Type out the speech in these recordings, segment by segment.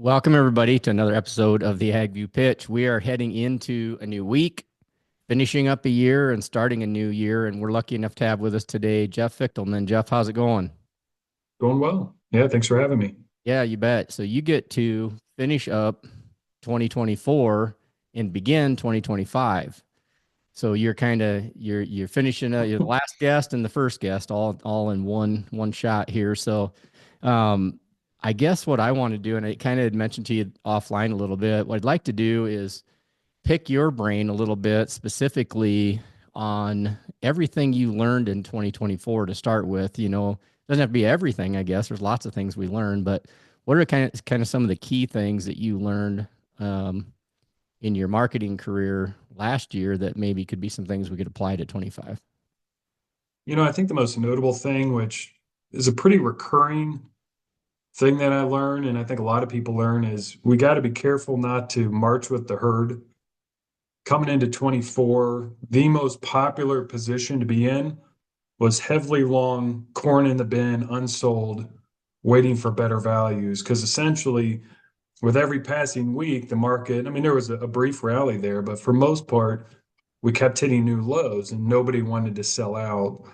Welcome, everybody, to another episode of the Ag View Pitch. We are heading into a new week, finishing up a year and starting a new year. And we're lucky enough to have with us today Jeff Fichtelman. Jeff, how's it going? Going well. Yeah, thanks for having me. Yeah, you bet. So you get to finish up 2024 and begin 2025. So you're finishing you're the last guest and the first guest all in one shot here. So um I guess what I want to do, and I kind of had mentioned to you offline a little bit, what I'd like to do is pick your brain a little bit specifically on everything you learned in 2024 to start with. Doesn't have to be everything, I guess. There's lots of things we learned, but what are kind of some of the key things that you learned um, in your marketing career last year that maybe could be some things we could apply to 25? I think the most notable thing, which is a pretty recurring thing that I learned, and I think a lot of people learn, is we got to be careful not to march with the herd. Coming into 24, the most popular position to be in was heavily long, corn in the bin, unsold, waiting for better values. Because essentially, with every passing week, the market, I mean, there was a brief rally there, but for most part, we kept hitting new lows and nobody wanted to sell out.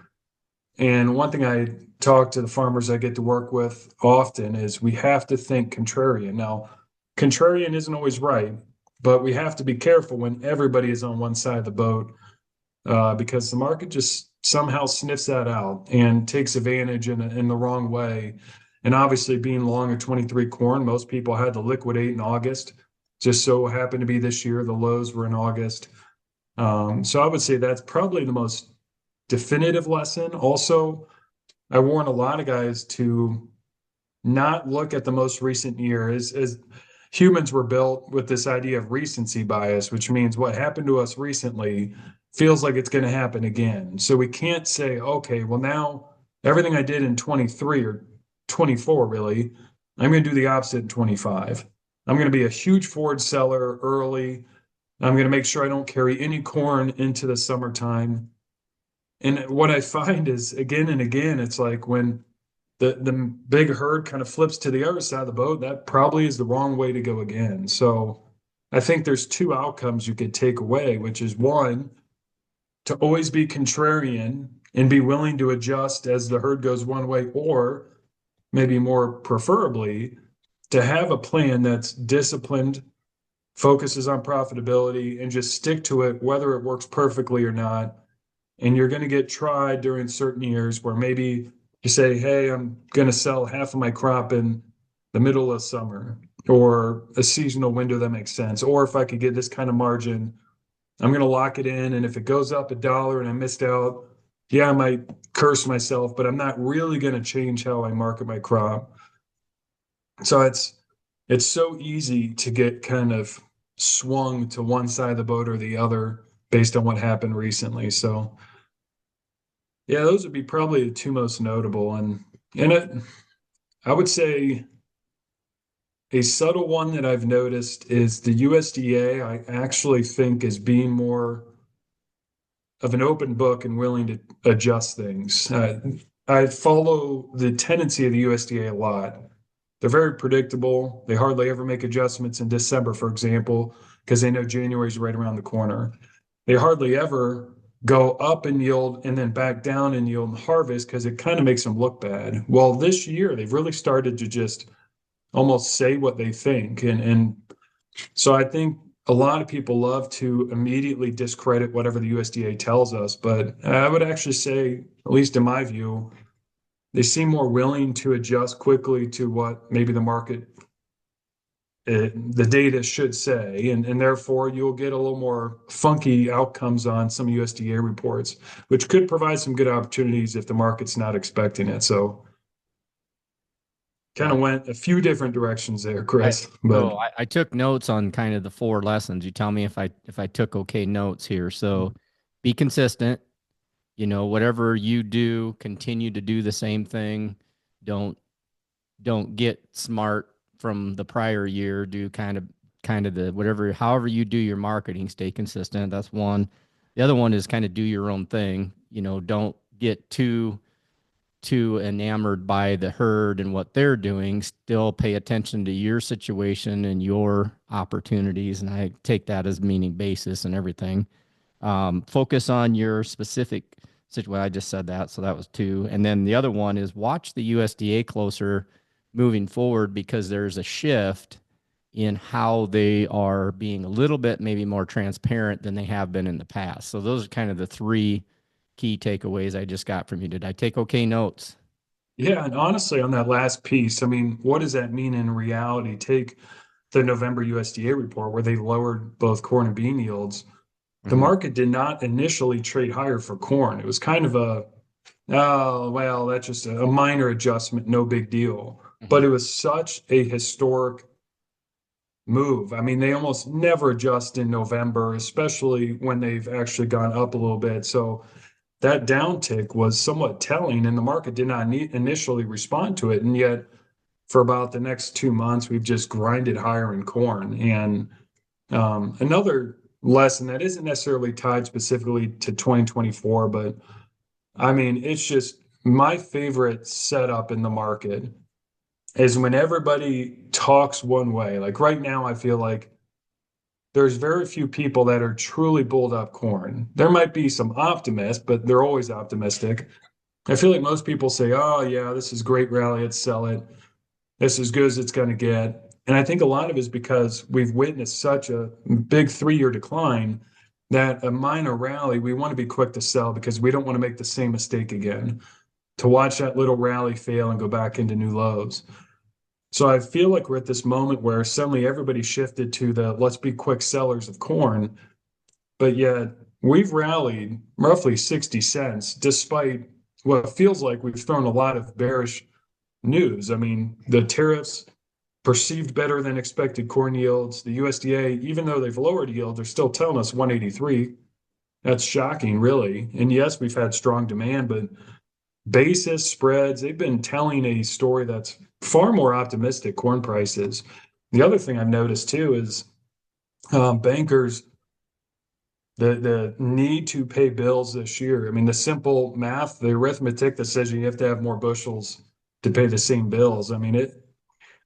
And one thing I talk to the farmers I get to work with often is we have to think contrarian. Now, contrarian isn't always right, but we have to be careful when everybody is on one side of the boat because the market just somehow sniffs that out and takes advantage in the wrong way. And obviously, being long at 23 corn, most people had to liquidate in August. Just so happened to be this year, the lows were in August. So I would say that's probably the most definitive lesson. Also, I warn a lot of guys to not look at the most recent year. As humans were built with this idea of recency bias, which means what happened to us recently feels like it's going to happen again. So we can't say, okay, well, now everything I did in 23 or 24, really, I'm going to do the opposite in 25. I'm going to be a huge forward seller early. I'm going to make sure I don't carry any corn into the summertime. And what I find is again and again, it's like when the big herd kind of flips to the other side of the boat, that probably is the wrong way to go again. So I think there's two outcomes you could take away, which is one, to always be contrarian and be willing to adjust as the herd goes one way, or maybe more preferably, to have a plan that's disciplined, focuses on profitability, and just stick to it, whether it works perfectly or not. And you're going to get tried during certain years where maybe you say, hey, I'm going to sell half of my crop in the middle of summer or a seasonal window that makes sense. Or if I could get this kind of margin, I'm going to lock it in. And if it goes up $1 and I missed out, yeah, I might curse myself, but I'm not really going to change how I market my crop. So it's so easy to get kind of swung to one side of the boat or the other based on what happened recently. So yeah, those would be probably the two most notable. I would say a subtle one that I've noticed is the USDA, I actually think is being more of an open book and willing to adjust things. I follow the tendency of the USDA a lot. They're very predictable. They hardly ever make adjustments in December, for example, because they know January is right around the corner. They hardly ever go up in yield and then back down in yield and harvest because it kind of makes them look bad. Well, this year they've really started to just almost say what they think. And so I think a lot of people love to immediately discredit whatever the USDA tells us, but I would actually say, at least in my view, they seem more willing to adjust quickly to what maybe the market, the data should say, and therefore you'll get a little more funky outcomes on some USDA reports, which could provide some good opportunities if the market's not expecting it. So kind Yeah. of went a few different directions there, I Chris. But so I took notes on kind of the four lessons. You tell me if I took okay notes here. So be consistent. Whatever you do, continue to do the same thing. Don't don't get smart from the prior year. Do kind of the whatever, however you do your marketing, stay consistent. That's one. The other one is kind of do your own thing. Don't get too too enamored by the herd and what they're doing. Still pay attention to your situation and your opportunities. And I take that as meaning basis and everything. Focus on your specific situation. Well, I just said that. So that was two. And then the other one is watch the USDA closer moving forward because there's a shift in how they are being a little bit maybe more transparent than they have been in the past. So those are kind of the three key takeaways I just got from you. Did I take okay notes? Yeah, and honestly, on that last piece, I mean, what does that mean in reality? Take the November USDA report where they lowered both corn and bean yields. The Hmm. market did not initially trade higher for corn. It was kind of a, oh, well, that's just a minor adjustment, no big deal. But Hmm. it was such a historic move. I mean, they almost never adjust in November, especially when they've actually gone up a little bit. So that downtick was somewhat telling, and the market did not initially respond to it. And yet, for about the next 2 months, we've just grinded higher in corn. And another lesson that isn't necessarily tied specifically to 2024, but I mean, it's just my favorite setup in the market is when everybody talks one way. Like right now, I feel like there's very few people that are truly bulled up corn. There might be some optimists, but they're always optimistic. I feel like most people say, oh, yeah, this is great rally. Let's sell it. This is as good as it's going to get. And I think a lot of it is because we've witnessed such a big 3 year decline that a minor rally, we want to be quick to sell because we don't want to make the same mistake again, to watch that little rally fail and go back into new lows. So I feel like we're at this moment where suddenly everybody shifted to the let's be quick sellers of corn, but yet we've rallied roughly 60 cents despite what feels like we've thrown a lot of bearish news. I mean, the tariffs perceived better than expected corn yields. The USDA, even though they've lowered yield, they're still telling us 183. That's shocking, really. And yes, we've had strong demand, but basis spreads, they've been telling a story that's far more optimistic corn prices. The other thing I've noticed too is bankers, the need to pay bills this year. I mean, the simple math, the arithmetic that says you have to have more bushels to pay the same bills. I mean,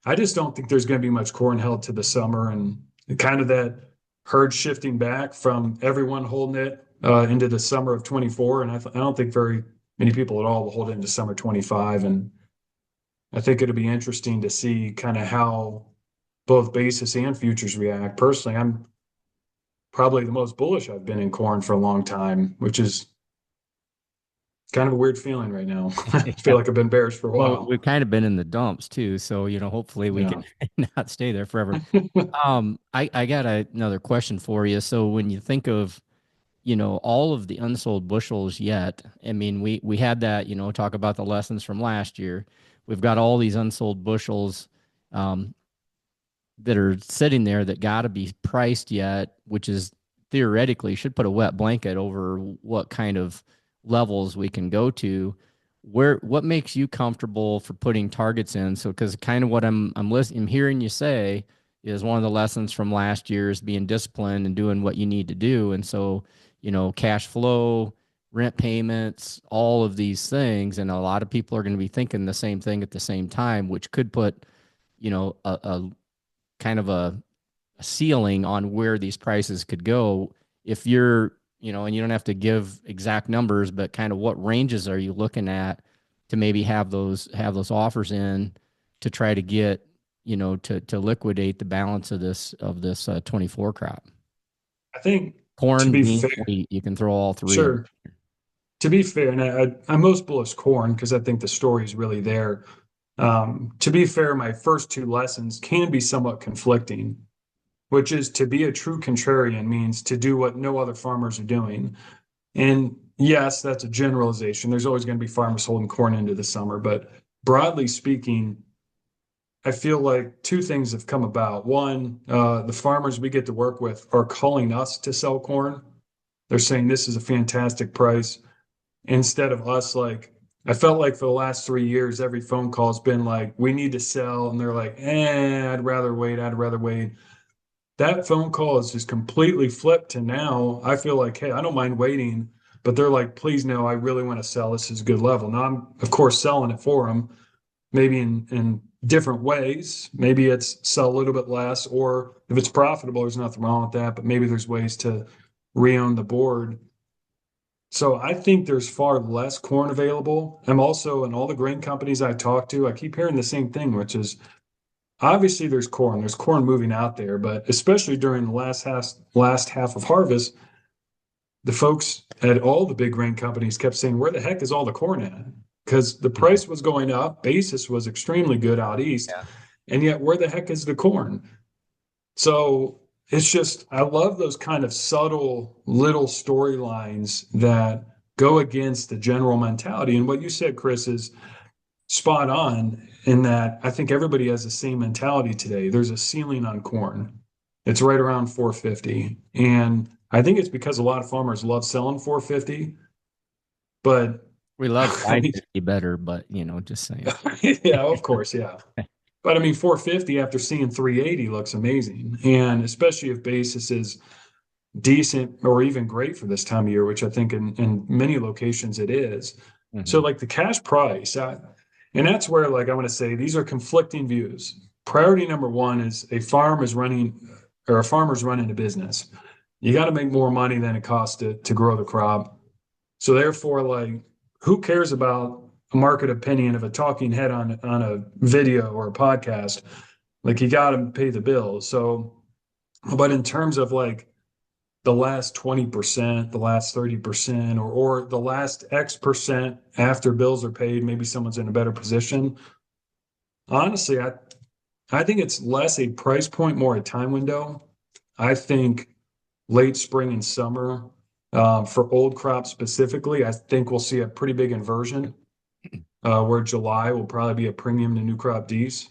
I just don't think there's going to be much corn held to the summer, and kind of that herd shifting back from everyone holding it into the summer of 24. And I don't think very many people at all will hold it into summer 25. And I think it'll be interesting to see kind of how both basis and futures react. Personally, I'm probably the most bullish I've been in corn for a long time, which is kind of a weird feeling right now. I feel Yeah. like I've been bearish for a Well, while. we've kind of been in the dumps too. So, hopefully we Yeah. can not stay there forever. I got another question for you. So when you think of, all of the unsold bushels yet, I mean, we had that, talk about the lessons from last year. We've got all these unsold bushels um, that are sitting there that got to be priced yet, which is theoretically should put a wet blanket over what kind of levels we can go to. What makes you comfortable for putting targets in? So, because kind of what I'm hearing you say is one of the lessons from last year is being disciplined and doing what you need to do. And so, cash flow, rent payments, all of these things, and a lot of people are going to be thinking the same thing at the same time, which could put a kind of a ceiling on where these prices could go if you're, and you don't have to give exact numbers, but kind of what ranges are you looking at to maybe have those offers in to try to get, to liquidate the balance of this 24 crop. I think to Corn, be beans, fair, wheat, you can throw all three in. sure. To be fair, and I'm most bullish corn because I think the story is really there. To be fair, my first two lessons can be somewhat conflicting, which is to be a true contrarian means to do what no other farmers are doing. And yes, that's a generalization. There's always going to be farmers holding corn into the summer, but broadly speaking, I feel like two things have come about. One, the farmers we get to work with are calling us to sell corn. They're saying this is a fantastic price instead of us like I felt like for the last 3 years, every phone call has been like, we need to sell. And they're like, I'd rather wait. I'd rather wait. That phone call is just completely flipped to now. I feel like, hey, I don't mind waiting. but they're like, please no, I really want to sell. This is a good level. Now I'm of course selling it for them, maybe in different ways. Maybe it's sell a little bit less, or if it's profitable, there's nothing wrong with that. But maybe there's ways to re-own the board. So I think there's far less corn available. I'm also in all the grain companies I talk to, I keep hearing the same thing, which is obviously there's corn moving out there, but especially during the last half of harvest, the folks at all the big grain companies kept saying, where the heck is all the corn at? Because the price was going up, basis was extremely good out east, Yeah. and yet where the heck is the corn? So it's just, I love those kind of subtle little storylines that go against the general mentality. And what you said, Chris, is spot on in that I think everybody has the same mentality today. There's a ceiling on corn. It's right around 450. And I think it's because a lot of farmers love selling 450, but We love I mean, 550 better, but just saying. yeah, of course, yeah. But I mean, 450 after seeing 380 looks amazing. And especially if basis is decent or even great for this time of year, which I think in many locations it is. So Mhm. like the cash price, and that's where like I want to say these are conflicting views. Priority number one is a farmer's running a business. You got to make more money than it costs to grow the crop. So therefore, like, who cares about a market opinion of a talking head on a video or a podcast? Like, you got to pay the bills. So, but in terms of like the last 20%, the last 30%, or the last X% after bills are paid, maybe someone's in a better position. Honestly, I think it's less a price point, more a time window. I think late spring and summer, for old crops specifically, I think we'll see a pretty big inversion, where July will probably be a premium to new crop Ds.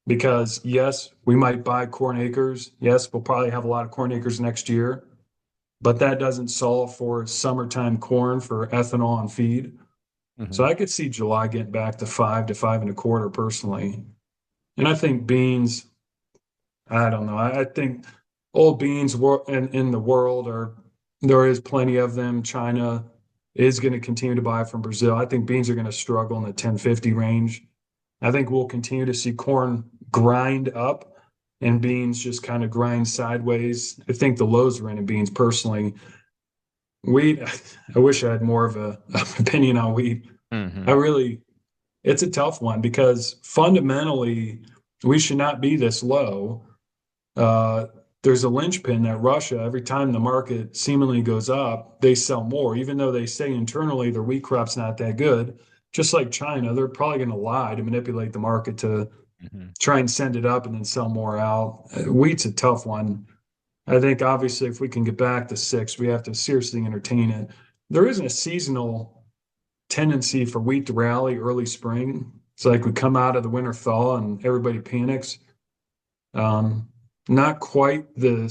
Because yes, we might buy corn acres. Yes, we'll probably have a lot of corn acres next year, but that doesn't solve for summertime corn for ethanol and feed. So Mhm. I could see July getting back to 5 to 5.25 personally. And I think beans, I don't know. I think old beans in the world are, there is plenty of them. China is going to continue to buy from Brazil. I think beans are going to struggle in the 1050 range. I think we'll continue to see corn grind up and beans just kind of grind sideways. I think the lows are in beans personally. Wheat, I wish I had more of a opinion on wheat. I Mhm. really, it's a tough one because fundamentally we should not be this low. Uh, there's a linchpin that Russia, every time the market seemingly goes up, they sell more, even though they say internally their wheat crop's not that good. Just like China, they're probably going to lie to manipulate the market to Mhm. try and send it up and then sell more out. Wheat's a tough one. I think obviously if we can get back to six, we have to seriously entertain it. There isn't a seasonal tendency for wheat to rally early spring. It's like we come out of the winter thaw and everybody panics. Um, Not quite the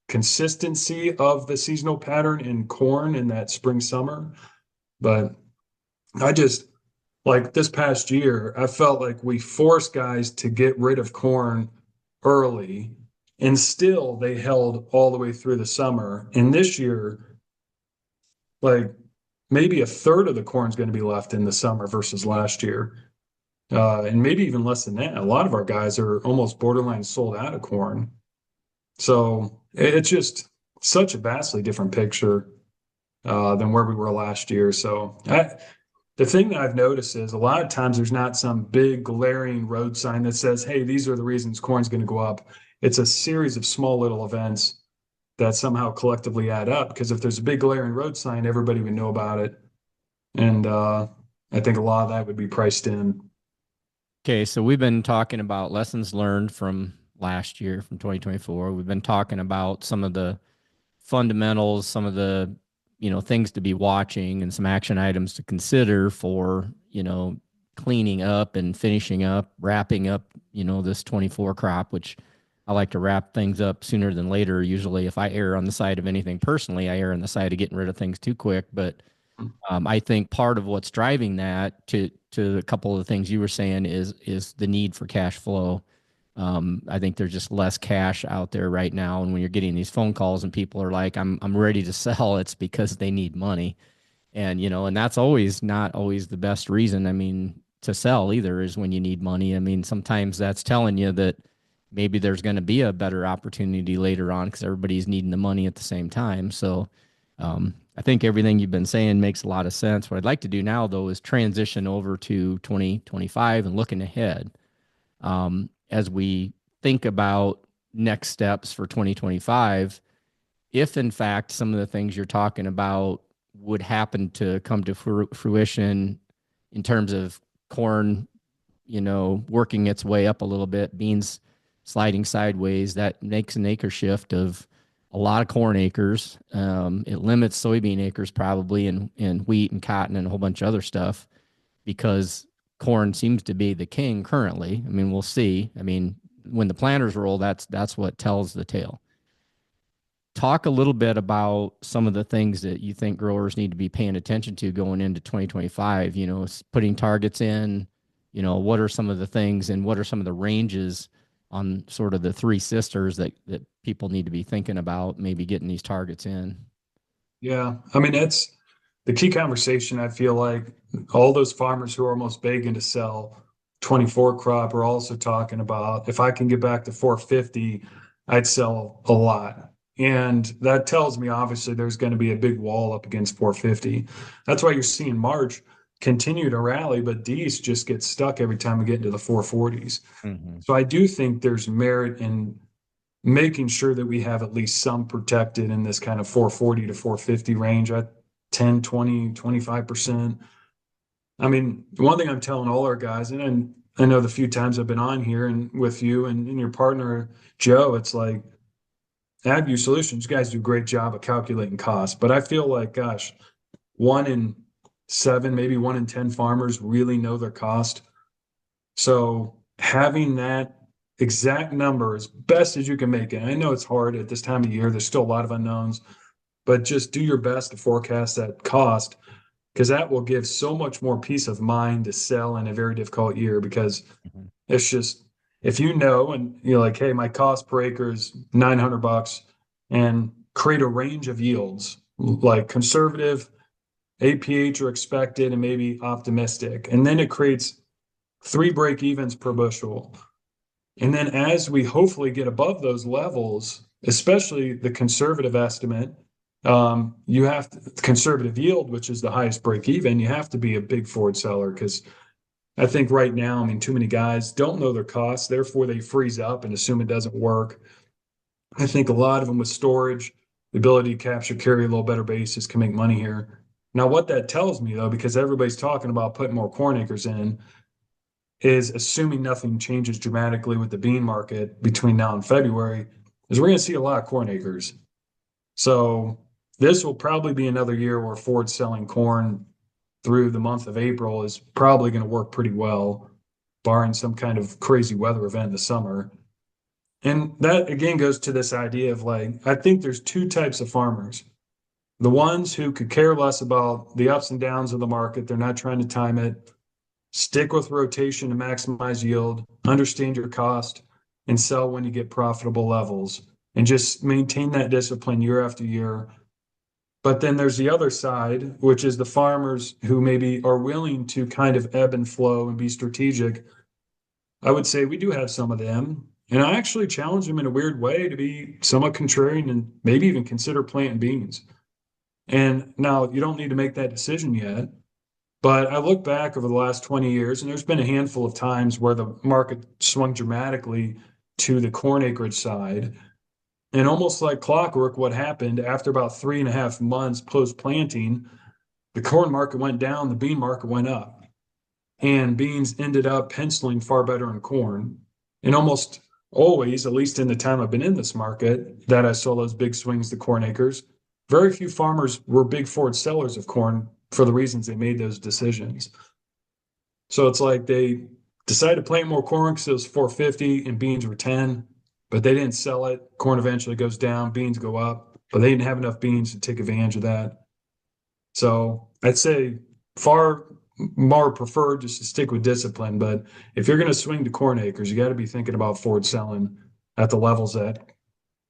consistency of the seasonal pattern in corn in that spring summer, but I just like this past year, I felt like we forced guys to get rid of corn early, and still they held all the way through the summer. And this year, like maybe a third of the corn is going to be left in the summer versus last year. And maybe even less than that. A lot of our guys are almost borderline sold out of corn. So it's just such a vastly different picture, than where we were last year. The thing that I've noticed is a lot of times there's not some big glaring road sign that says, hey, these are the reasons corn's going to go up. It's a series of small little events that somehow collectively add up. Because if there's a big glaring road sign, everybody would know about it. And I think a lot of that would be priced in. Okay, so we've been talking about lessons learned from last year, from 2024. We've been talking about some of the fundamentals, some of the, things to be watching and some action items to consider for, cleaning up and finishing up, wrapping up, this 24 crop, which I like to wrap things up sooner than later. Usually, if I err on the side of anything personally, I err on the side of getting rid of things too quick. But I think part of what's driving that to a couple of the things you were saying is the need for cash flow. I think there's just less cash out there right now. And when you're getting these phone calls and people are like, I'm ready to sell, it's because they need money. And, and that's always not always the best reason. I mean, to sell either is when you need money. I mean, sometimes that's telling you that maybe there's going to be a better opportunity later on because everybody's needing the money at the same time. So, I think everything you've been saying makes a lot of sense. What I'd like to do now, though, is transition over to 2025 and looking ahead as we think about next steps for 2025. If in fact some of the things you're talking about would happen to come to fruition in terms of corn, working its way up a little bit, beans sliding sideways, that makes an acre shift of a lot of corn acres. It limits soybean acres probably, and wheat and cotton and a whole bunch of other stuff because corn seems to be the king currently. I mean, we'll see. I mean, when the planters roll, that's what tells the tale. Talk a little bit about some of the things that you think growers need to be paying attention to going into 2025, putting targets in, what are some of the things and what are some of the ranges on sort of the three sisters that people need to be thinking about maybe getting these targets in. Yeah, I mean, that's the key conversation. I feel like all those farmers who are almost begging to sell 24 crop are also talking about if I can get back to 450, I'd sell a lot. And that tells me obviously there's going to be a big wall up against 450. That's why you're seeing March continue to rally, but D's just get stuck every time we get into the 440s. Mm-hmm. So I do think there's merit in making sure that we have at least some protected in this kind of 440 to 450 range at 10, 20, 25%. I mean, one thing I'm telling all our guys, and I know the few times I've been on here and with you and your partner, Joe, it's like AdView Solutions, you guys do a great job of calculating costs. But I feel like, gosh, 1 in 7, maybe 1 in 10 farmers really know their cost. So having that exact number as best as you can make it. And I know it's hard at this time of year. There's still a lot of unknowns, but just do your best to forecast that cost because that will give so much more peace of mind to sell in a very difficult year because Mm-hmm. it's just if you know and you're like, hey, my cost per acre is $900 and create a range of yields like conservative, APH or expected, and maybe optimistic. And then it creates 3 break evens per bushel. And then as we hopefully get above those levels, especially the conservative estimate, you have to, conservative yield, which is the highest break even, you have to be a big forward seller because I think right now, I mean, too many guys don't know their costs, therefore they freeze up and assume it doesn't work. I think a lot of them with storage, the ability to capture, carry a little better basis can make money here. Now, what that tells me though, because everybody's talking about putting more corn acres in, is assuming nothing changes dramatically with the bean market between now and February, is we're going to see a lot of corn acres. So this will probably be another year where forward selling corn through the month of April is probably going to work pretty well, barring some kind of crazy weather event in the summer. And that again goes to this idea of like, I think there's two types of farmers. The ones who could care less about the ups and downs of the market, they're not trying to time it, stick with rotation to maximize yield, understand your cost, and sell when you get profitable levels, and just maintain that discipline year after year. But then there's the other side, which is the farmers who maybe are willing to kind of ebb and flow and be strategic. I would say we do have some of them. And I actually challenge them in a weird way to be somewhat contrarian and maybe even consider planting beans. And now you don't need to make that decision yet. But I look back over the last 20 years, and there's been a handful of times where the market swung dramatically to the corn acreage side. And almost like clockwork, what happened after about 3.5 months post planting, the corn market went down, the bean market went up. And beans ended up penciling far better than corn. And almost always, at least in the time I've been in this market, that I saw those big swings to corn acres, very few farmers were big forward sellers of corn for the reasons they made those decisions. So it's like they decided to plant more corn because it was 450 and beans were 10, but they didn't sell it. Corn eventually goes down, beans go up, but they didn't have enough beans to take advantage of that. So I'd say far more preferred just to stick with discipline. But if you're going to swing to corn acres, you got to be thinking about forward selling at the levels that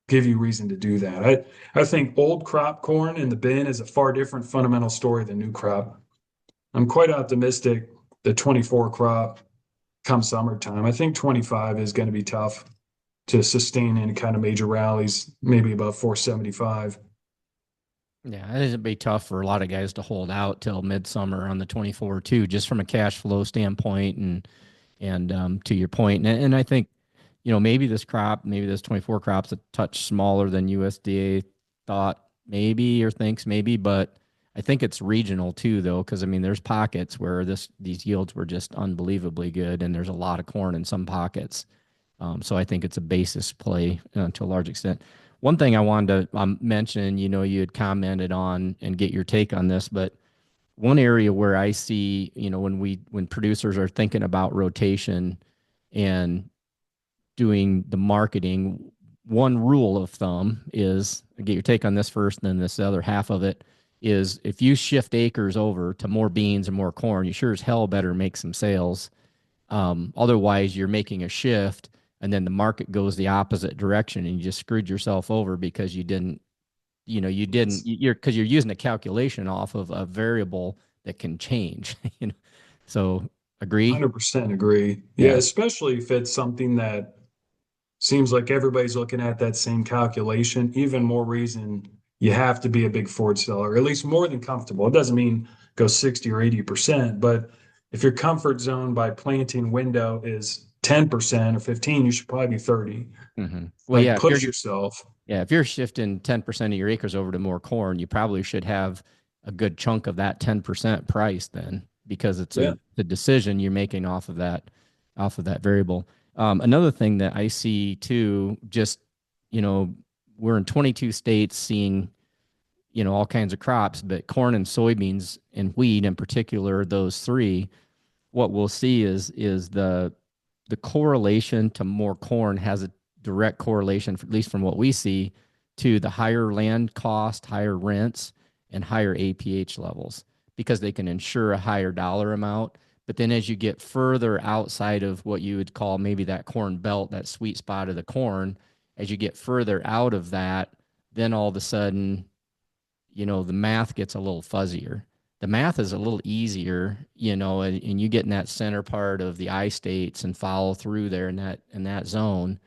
give you reason to do that. I think old crop corn in the bin is a far different fundamental story than new crop. I'm quite optimistic the 24 crop come summertime. I think 25 is going to be tough to sustain any kind of major rallies, maybe above 475. Yeah, it'd be tough for a lot of guys to hold out till midsummer on the 24 too, just from a cash flow standpoint. And to your point, and I think, maybe this crop, maybe this 24 crop's a touch smaller than USDA thought maybe or thinks maybe, but I think it's regional too, though, because I mean, there's pockets where these yields were just unbelievably good, and there's a lot of corn in some pockets. So I think it's a basis play to a large extent. One thing I wanted to mention, you had commented on and get your take on this, but one area where I see, when producers are thinking about rotation and doing the marketing, one rule of thumb is, get your take on this first, and then this other half of it is, if you shift acres over to more beans and more corn, you sure as hell better make some sales. Otherwise, you're making a shift, and then the market goes the opposite direction, and you just screwed yourself over because you didn't, because you're using a calculation off of a variable that can change. So agree? 100% agree. Yeah, Yeah. especially if it's something that seems like everybody's looking at that same calculation. Even more reason you have to be a big forward seller, at least more than comfortable. It doesn't mean go 60 or 80%, but if your comfort zone by planting window is 10% or 15, you should probably be 30. Well, Like yeah, push yourself. if you're shifting 10% of your acres over to more corn, you probably should have a good chunk of that 10% price then, because it's Yeah. the decision you're making off of that variable. Another thing that I see too, just, you know, we're in 22 states seeing, all kinds of crops, but corn and soybeans and wheat in particular, those three, what we'll see is the correlation to more corn has a direct correlation, at least from what we see, to the higher land cost, higher rents, and higher APH levels, because they can insure a higher dollar amount. But then as you get further outside of what you would call maybe that corn belt, that sweet spot of the corn, as you get further out of that, then all of a sudden, the math gets a little fuzzier. The math is a little easier, and you get in that center part of the I states and follow through there in that zone,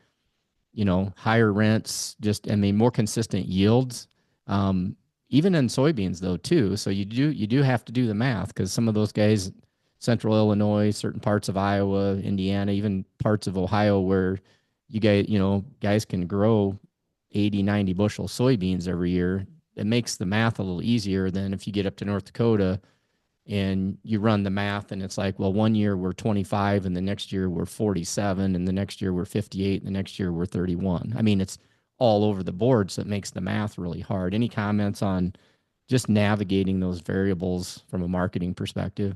higher rents, just, I mean, more consistent yields. Even in soybeans though too. So you do have to do the math, because some of those guys, central Illinois, certain parts of Iowa, Indiana, even parts of Ohio, where guys can grow 80, 90 bushel soybeans every year. It makes the math a little easier than if you get up to North Dakota and you run the math and it's like, well, one year we're 25 and the next year we're 47 and the next year we're 58 and the next year we're 31. I mean, it's all over the board, so it makes the math really hard. Any comments on just navigating those variables from a marketing perspective?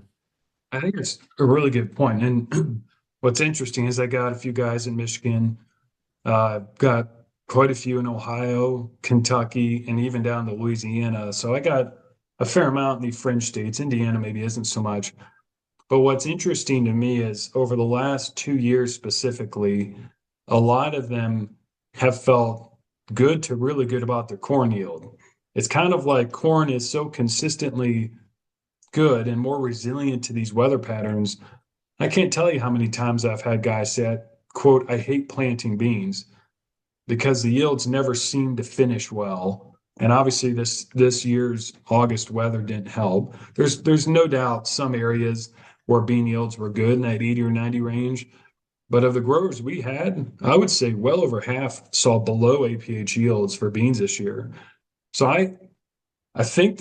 I think it's a really good point. And what's interesting is I got a few guys in Michigan, got quite a few in Ohio, Kentucky, and even down to Louisiana. So I got a fair amount in the fringe states. Indiana maybe isn't so much. But what's interesting to me is over the last 2 years specifically, a lot of them have felt good to really good about their corn yield. It's kind of like corn is so consistently good and more resilient to these weather patterns. I can't tell you how many times I've had guys say, quote, I hate planting beans because the yields never seem to finish well. And obviously this year's August weather didn't help. There's no doubt some areas where bean yields were good in that 80 or 90 range. But of the growers we had, I would say well over half saw below APH yields for beans this year. So I think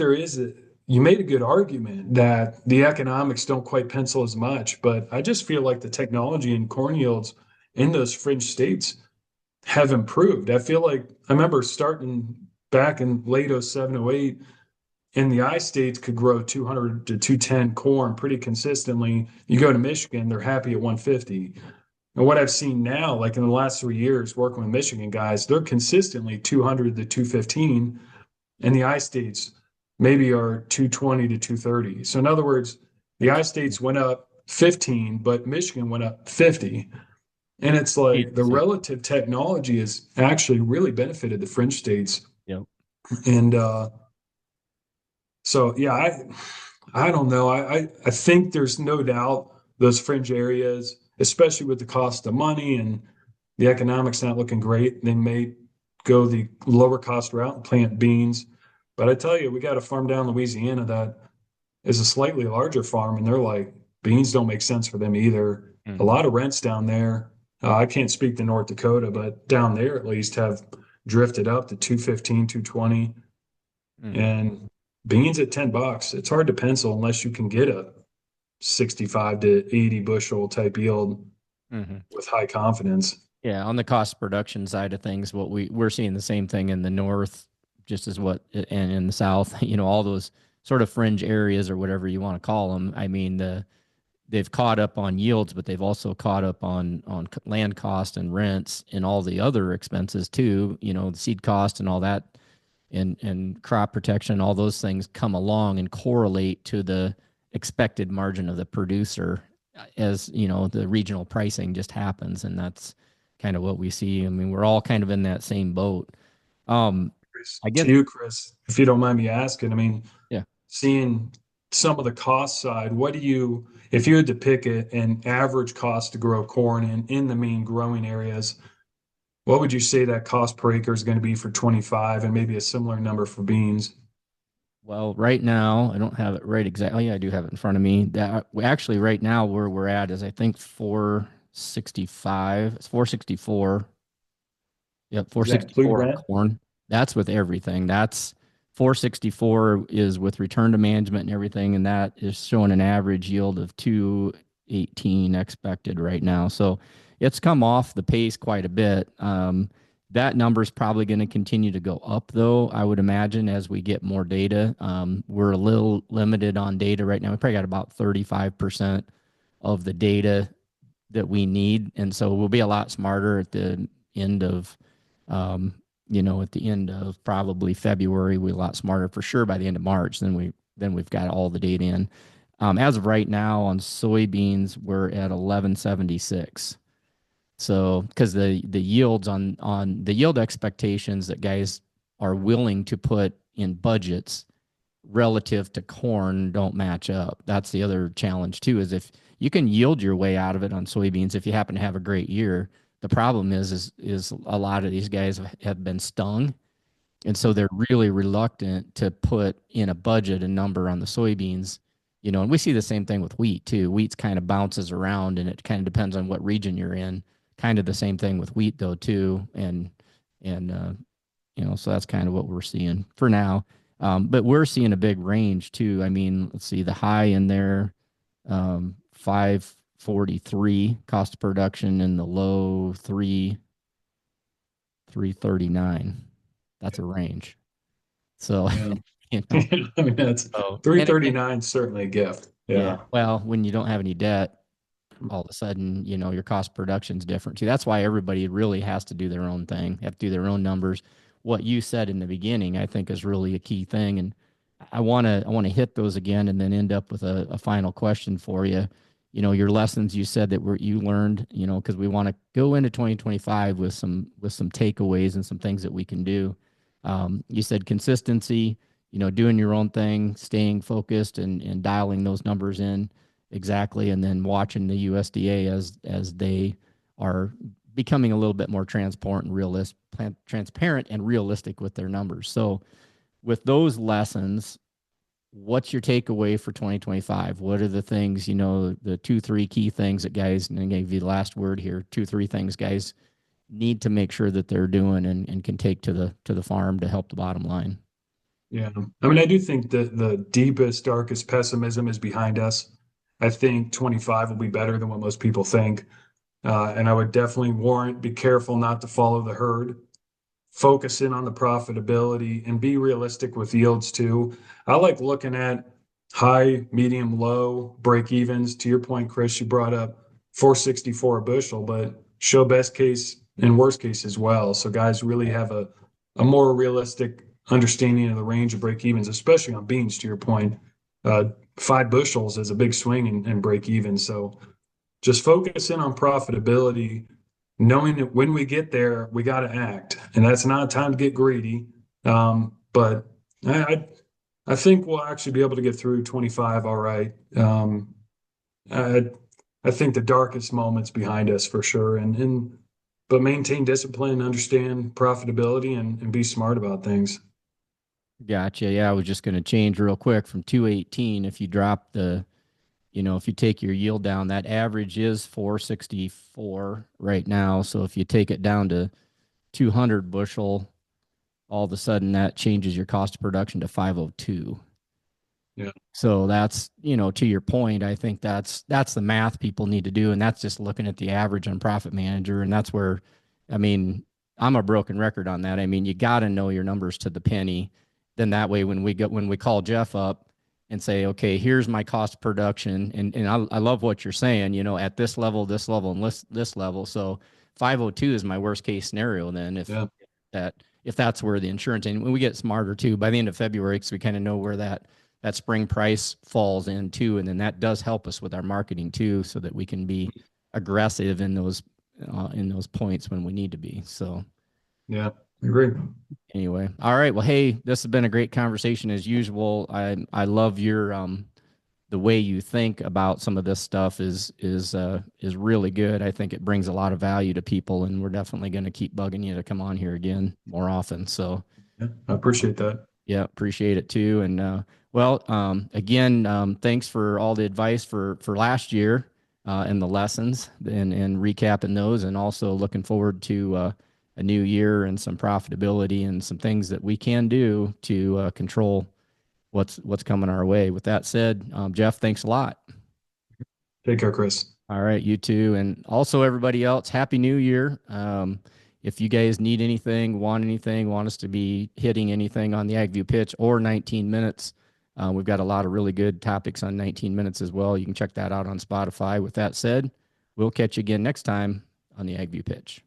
you made a good argument that the economics don't quite pencil as much, but I just feel like the technology and corn yields in those fringe states have improved. I feel like I remember starting back in late 07, 08, in the I states could grow 200 to 210 corn pretty consistently. You go to Michigan, they're happy at 150. And what I've seen now, like in the last 3 years working with Michigan guys, they're consistently 200 to 215. And the I states maybe are 220 to 230. So in other words, The I-States went up 15, but Michigan went up 50. And it's like the Same. relative technology has actually really benefited the fringe states. Yep. And so, yeah, I don't know. I think there's no doubt those fringe areas, especially with the cost of money and the economics not looking great, they may go the lower cost route and plant beans. But I tell you, we got a farm down in Louisiana that is a slightly larger farm, and they're like, beans don't make sense for them either. A Mhm. lot of rents down there. I can't speak to North Dakota, but down there at least have drifted up to 215, 220. Mhm. And beans at $10, it's hard to pencil unless you can get a 65 to 80 bushel type yield Mhm. with high confidence. Yeah, on the cost production side of things, what we're seeing the same thing in the north, just as what and in the south, all those sort of fringe areas or whatever you want to call them. I mean, they've caught up on yields, but they've also caught up on land cost and rents and all the other expenses too. The seed cost and all that, and crop protection, all those things come along and correlate to the expected margin of the producer, as the regional pricing just happens, and that's kind of what we see. I mean, we're all kind of in that same boat. um I To guess. you, Chris, if you don't mind me asking, I mean, Yeah. seeing some of the cost side, if you had to pick an average cost to grow corn in the main growing areas, what would you say that cost per acre is going to be for 25 and maybe a similar number for beans? Well, right now, I don't have it right exactly. I do have it in front of me. That actually, right now, where we're at is I think 465. It's 464. Yep, Does that include 464 on rent? corn. That's with everything. That's 464 is with return to management and everything, and that is showing an average yield of 218 expected right now. So it's come off the pace quite a bit. That number is probably going to continue to go up, though, I would imagine, as we get more data. We're a little limited on data right now. We probably got about 35% of the data that we need. And so we'll be a lot smarter at the end of, um, at the end of probably February. We're a lot smarter for sure by the end of March. Then we've got all the data in. As of right now on soybeans, we're at 1176. So because the yields on the yield expectations that guys are willing to put in budgets relative to corn don't match up. That's the other challenge too, is if you can yield your way out of it on soybeans if you happen to have a great year. The problem is a lot of these guys have been stung, and so they're really reluctant to put in a budget a number on the soybeans. And we see the same thing with wheat too. Wheat's kind of bounces around, and it kind of depends on what region you're in. Kind of the same thing with wheat though too, and so that's kind of what we're seeing for now. But we're seeing a big range too. I mean, let's see, the high in there, 543 cost of production, and the low 339. That's a range. So, Yeah. you know, I mean, that's so, and again, 339 is certainly a gift. yeah, Yeah. well, when you don't have any debt, all of a sudden, your cost of production is different too. That's why everybody really has to do their own thing, have to do their own numbers. What you said in the beginning, I think, is really a key thing, and I want to hit those again, and then end up with a final question for you. Your lessons you said that you learned, because we want to go into 2025 with some takeaways and some things that we can do. You said consistency, doing your own thing, staying focused, and dialing those numbers in exactly, and then watching the USDA as they are becoming a little bit more transparent and realistic with their numbers. So, with those lessons, what's your takeaway for 2025? What are the things, the two, three key things that guys, and I gave you the last word here, two, three things guys need to make sure that they're doing and can take to the farm to help the bottom line? Yeah. I mean, I do think that the deepest, darkest pessimism is behind us. I think 25 will be better than what most people think. And I would definitely warrant be careful not to follow the herd. Focus in on the profitability and be realistic with yields too. I like looking at high, medium, low break evens. To your point, Chris, you brought up 464 a bushel, but show best case and worst case as well. So guys really have a more realistic understanding of the range of break evens, especially on beans, to your point. 5 bushels is a big swing and break even. So just focus in on profitability, knowing that when we get there, we got to act, and that's not time to get greedy. But I, I think we'll actually be able to get through 25 all right. I, I think the darkest moments behind us for sure, and but maintain discipline, understand profitability, and be smart about things. Gotcha. Yeah, I was just going to change real quick from 218. If you drop the, if you take your yield down, that average is 464 right now. So if you take it down to 200 bushel, all of a sudden that changes your cost of production to 502. Yeah, So that's, to your point, I think that's the math people need to do. And that's just looking at the average on Profit Manager. And that's where, I mean, I'm a broken record on that. I mean, you got to know your numbers to the penny. Then that way, when we call Jeff up and say, okay, here's my cost of production. And I love what you're saying, at this level, and this level. So 502 is my worst case scenario. Then yeah, that, if that's where the insurance, and when we get smarter too, by the end of February, because we kind of know where that spring price falls in too, and then that does help us with our marketing too, so that we can be aggressive in those points when we need to be. So yeah. I agree. anyway, all right. Well, hey, this has been a great conversation as usual. I love your the way you think about some of this stuff is really good. I think it brings a lot of value to people, and we're definitely going to keep bugging you to come on here again more often. So Yeah, I appreciate that. yeah, appreciate it too. And again, thanks for all the advice for last year and the lessons and recapping those, and also looking forward to a new year and some profitability and some things that we can do to control what's coming our way. With that said, Jeff, thanks a lot. Take care, Chris. All right, you too. And also everybody else, Happy New Year. If you guys need anything, want us to be hitting anything on the AgView pitch or 19 minutes, we've got a lot of really good topics on 19 minutes as well. You can check that out on Spotify. With that said, we'll catch you again next time on the AgView pitch.